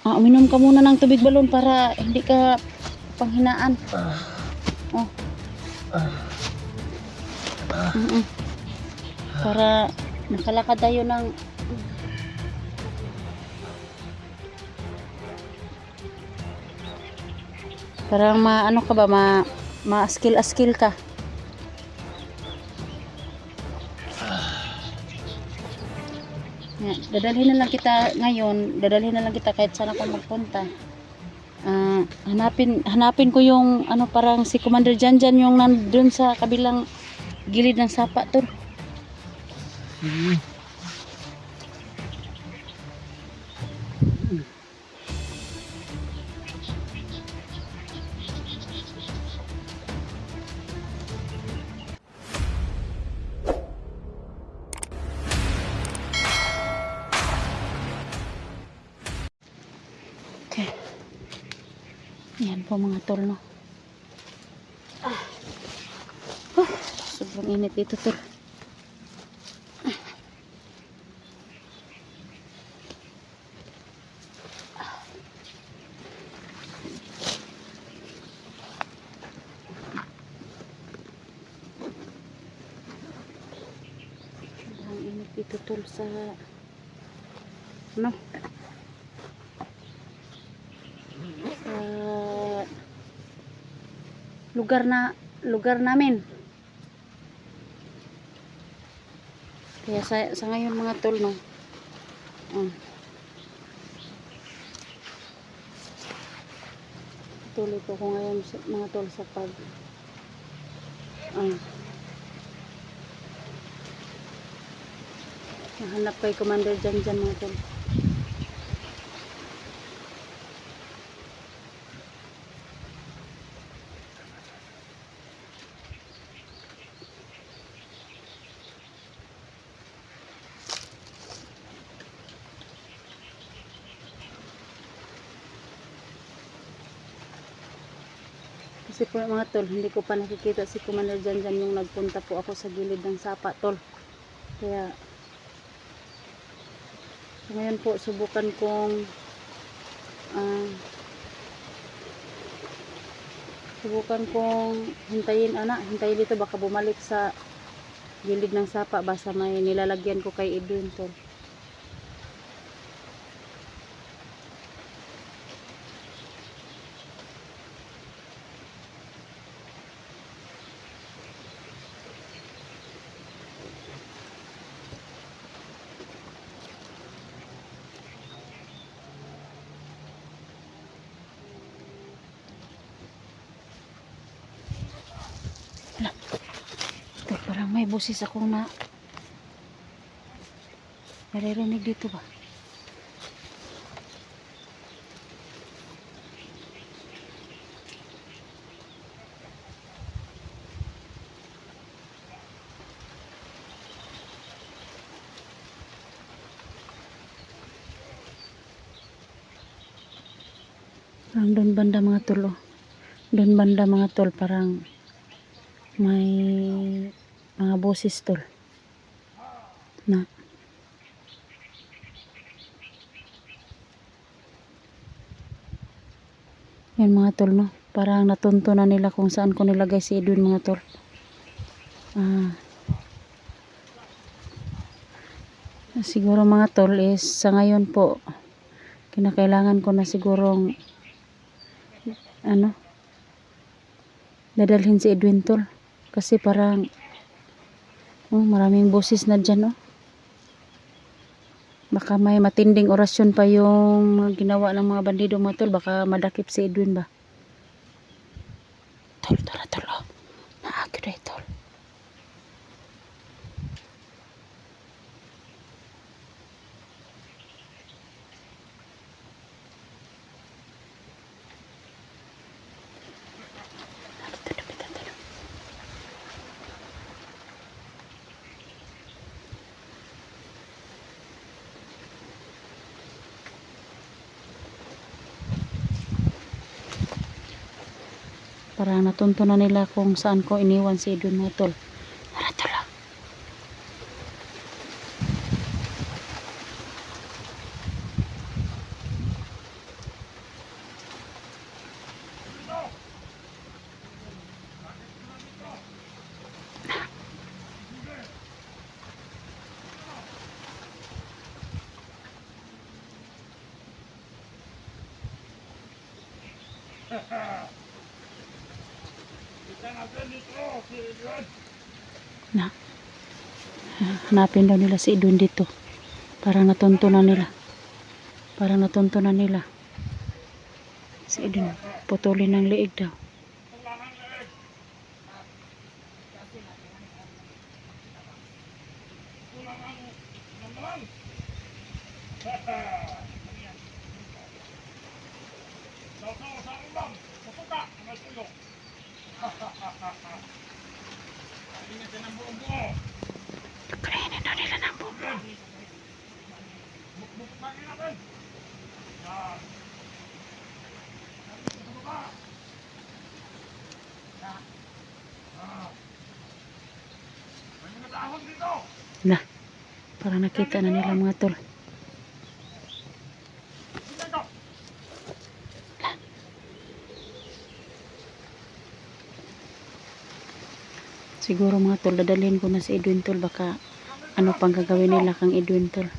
Uminom ka muna ng tubig balon para hindi ka panghinaan. Oh. Para nakalakad tayo ng parang ano ka ba, ma-skill ka. Dadalhin na lang kita ngayon, dadalhin na lang kita kahit saan ako magpunta. Hanapin ko yung ano, parang si Commander Janjan yung nandun sa kabilang gilid ng sapa to. Okay. Yan po mga tol, no. Sobrang init dito, tol. Sobrang init dito, tol, sa ano, lugar namin. Kaya sa ngayon mga tol, no, tuloy po ko ngayon mga tol sa pag nahanap kay Commander Janjan mga tol. Kasi po mga tol, hindi ko pa nakikita si Commander Janjan yung nagpunta po ako sa gilid ng sapa, tol. Kaya ngayon po subukan kong hintayin dito, baka bumalik sa gilid ng sapa, basta may nilalagyan ko kay Edwin, tol. Parang may busis akong naririnig dito ba? Parang doon banda mga tol, doon banda mga tol, parang may mga boses, tol, na yan mga tol, no, parang natunto na nila kung saan ko nilagay si Edwin mga tol. Siguro mga tol is sa ngayon po kinakailangan ko na sigurong dadalhin si Edwin, tol, kasi parang maraming boses na dyan, baka may matinding orasyon pa yung ginawa ng mga bandido mga tol, baka madakip si Edwin ba, tol. Naagyo na, tol. Parang natunto na nila kung saan ko iniwan si Edwin mga tol. Tara, tol. Na, hanapin daw nila si Edwin dito. Parang natuntunan nila. Parang natuntunan nila. Si Edwin, putulin ng liig daw. Kainin daw nila ng bubo. Na, parang nakita na nila mga tol. Siguro mga tol, dadalhin ko na si Edwin tol. Baka ano pang gagawin nila kang Edwin tol.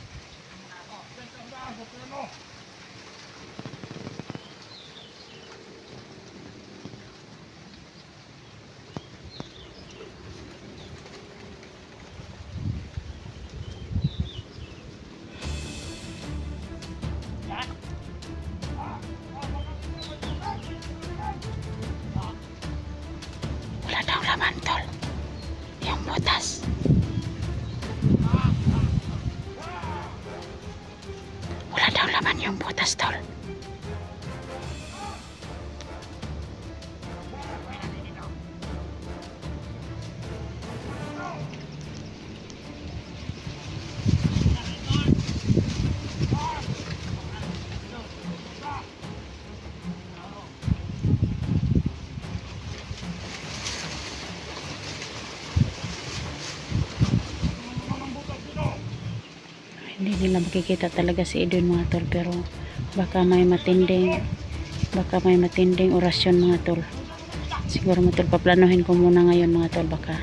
Wala daw laman tol. Yung butas. Wala daw laman yung butas tol. Hindi nila makikita talaga si Edwin mga tol, pero baka may matinding orasyon mga tol. Siguro mga tol, paplanuhin ko muna ngayon mga tol. Baka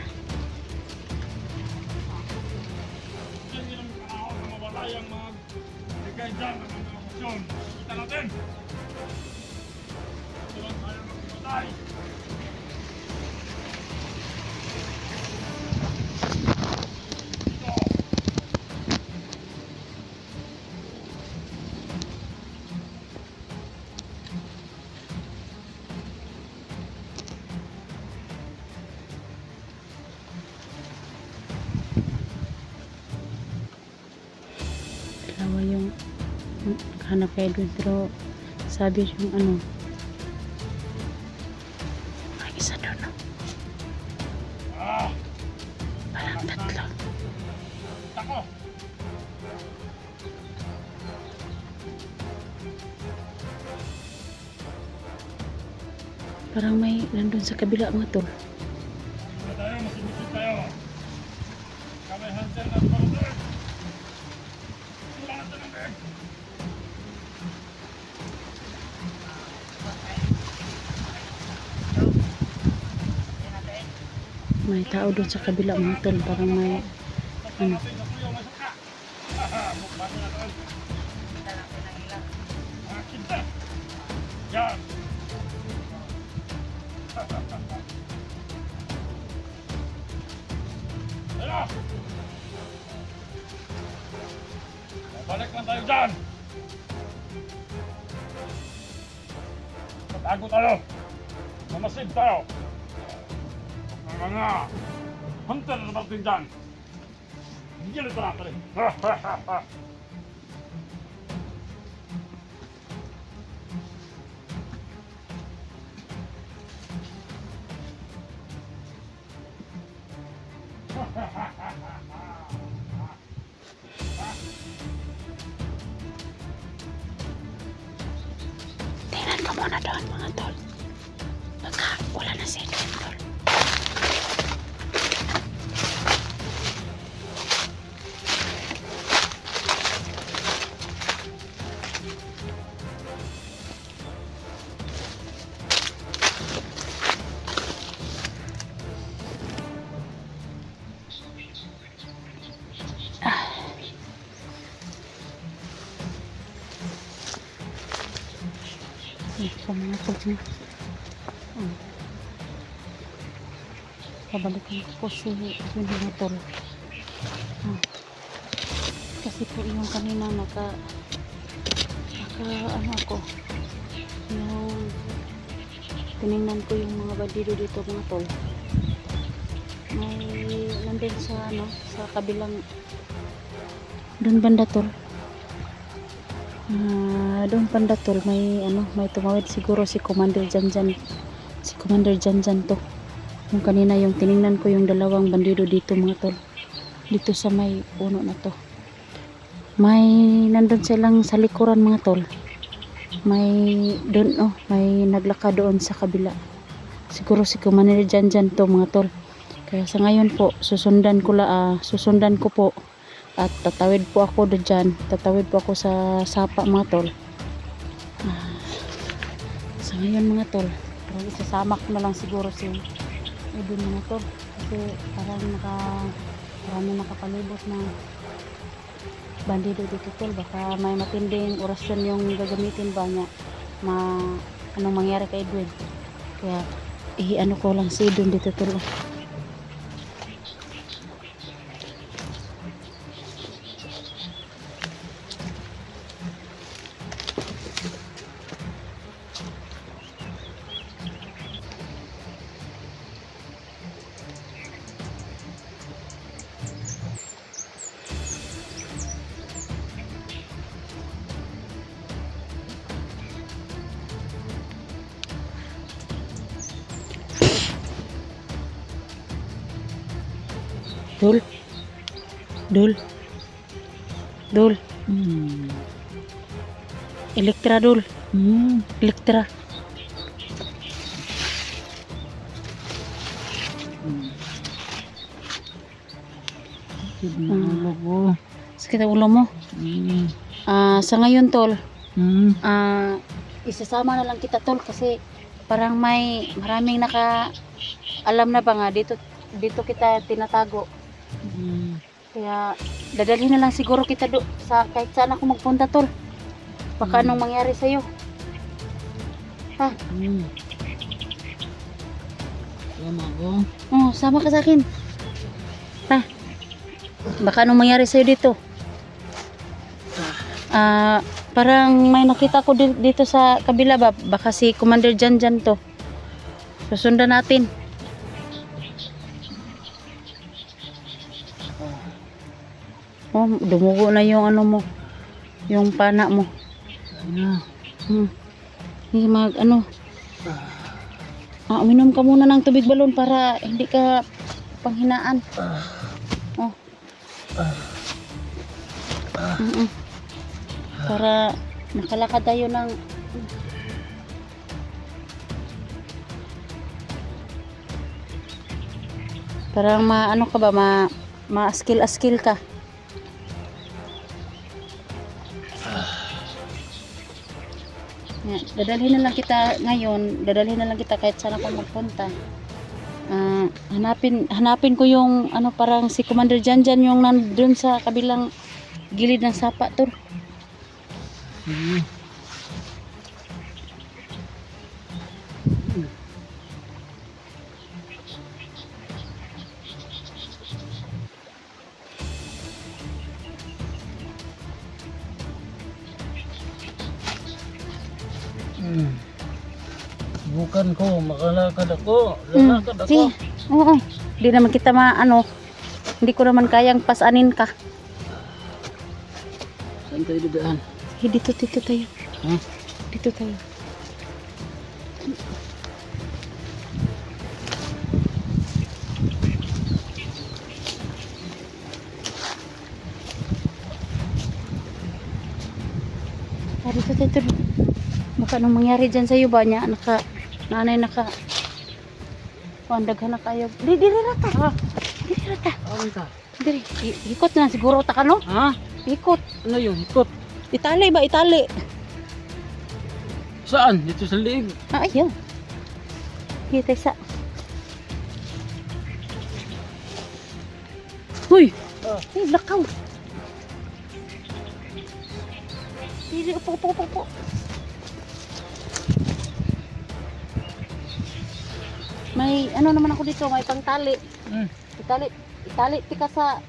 dalawa yung hanap kay Edwin, pero sabi yung ano, ay isa doon no? Parang tatlo. Parang may nandun sa kabila mga tol. May tao doon sa kabila mga tol. Parang may ano. Balik lang tayo dyan! Tago tayo! Mamasid tayo! Mga hunter na natin dyan! Hindi na natin! Tingnan ko muna doon mga tol. Baka wala na si Edwin tol. Ito mga tol niya. Pabalikan ko po si Edwin mga tol. Kasi po yung kanina ano ako, yung tinignan ko yung mga bandido dito mga tol. May nandun sa sa kabilang doon banda tol. Doon banda tol may tumawid siguro si Commander Janjan. Si Commander Janjan to. Yung kanina yung tinignan ko yung dalawang bandido dito mga tol. Dito sa may puno na to. May nandun silang sa likuran mga tol. May doon may naglaka doon sa kabila. Siguro si Commander Janjan to mga tol. Kaya sa ngayon po susundan ko po at tatawid po ako diyan. Tatawid po ako sa sapa mga tol. Sa ngayon mga tol, parang isasama ko na lang siguro si Edwin mga tol. Kasi parang marami nakapalibot na bandido dito tol. Baka may matinding orasyon yung gagamitin ba niya anong mangyari kay Edwin. Kaya ano ko lang si Edwin dito tol. Dul. Elektra dul. Elektra. Sakit ang ulo mo. Sa ngayon tol, isasama na lang kita tol kasi parang maraming alam na ba nga dito kita tinatago. Kaya dadalhin na lang siguro kita sa kahit saan ako magpunta tol. Baka anong mangyari sa'yo. Ha? Sama ko. Sama ka sa akin. Ha? Baka anong mangyari sa'yo dito. Parang may nakita ko dito sa kabila ba. Baka si Commander Janjan to. Susundan natin. Dumugo na yung yung pana mo. Uminom ka muna ng tubig balon para hindi ka panghinaan. Para nakalakad tayo ng parang ka ba ma-skill ka. Dadalhin na lang kita ngayon, kahit saan ako magpunta. Hanapin ko yung parang si Commander Janjan yung nandun sa kabilang gilid ng sapa tol. Bukan ko, makalakad ako. Lalakad ako. Sige. Oo. Hindi naman kita hindi ko naman kayang pasanin ka. Saan tayo didaan? Dito tayo. Dito tayo. Dito tayo. Baka anong mangyari dyan sa'yo ba niya? Nanay daghan na kayo. Dili rata. Awan ka? Dili. Ikot na siguro ta ka no? Ha? Ikot. Ano yun? Ikot? Itali ba? Itali. Saan? Dito sa liig. Ayun. Kita sa. Huy! Lakaw. Dili, upo. May ano naman ako dito, may pangtali. Hmm. Itali tika sa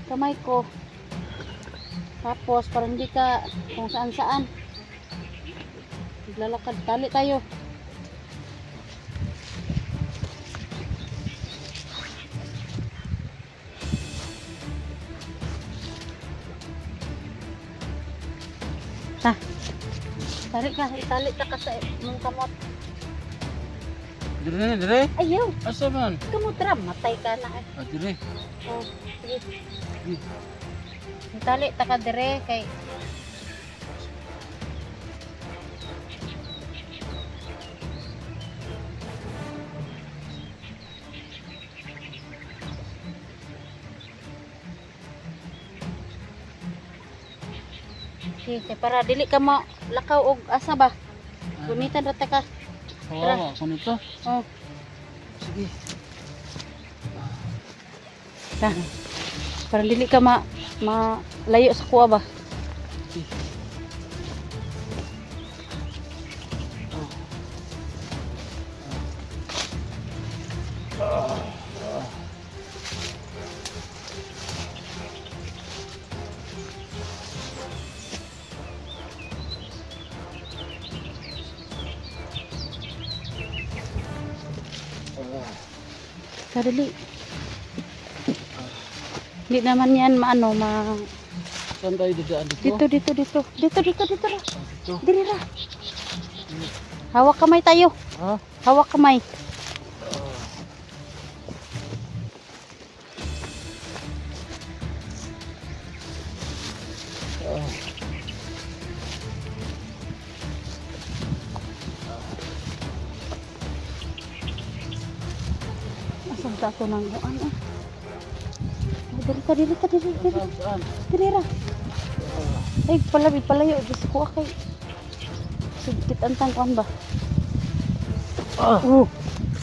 kamay ko. Tapos para hindi ka kung saan saan. Maglalakad, tali tayo. Ta. Tali ka, itali ta ka sa mong kamot. Dire, dire. Ayaw, Asa man? kamutra, matay ka na eh. Ah, dire. Oh, sige. Itali ta ka dire kay sige, para dili ka mo lakaw og asa ba? Gunitan ra ta ka. Kawawa ako nito. Oh, Sige. ta. Para dili ka malayo sa kuha ba? Sige. Kadali. Hindi naman yan maano Saan tayo dadaan dito? dito. Dito ra. Dito. Dili ra. Hawak kamay tayo. Ha? Hawak kamay. Asan ta ako nang ano? Dili ka. Saan? Dili ra. Ay, palayo. Diyos ko kay. Sigkit ang tangkuan ba? Ah. Oh,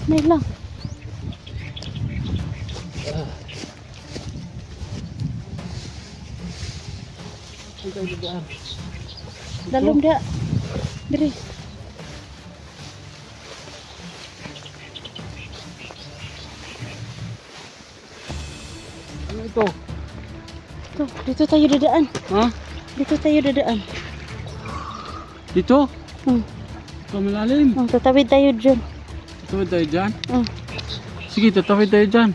may lang. Saan tayo dadaan? Dalom dia. Diri. Ano ito? Dito tayo dadaan. Ha? Dito tayo dadaan. Dito? Hmm. Ito malalim. Tatawid tayo dyan. Tatawid tayo dyan? Hmm. Sige, tatawid tayo dyan.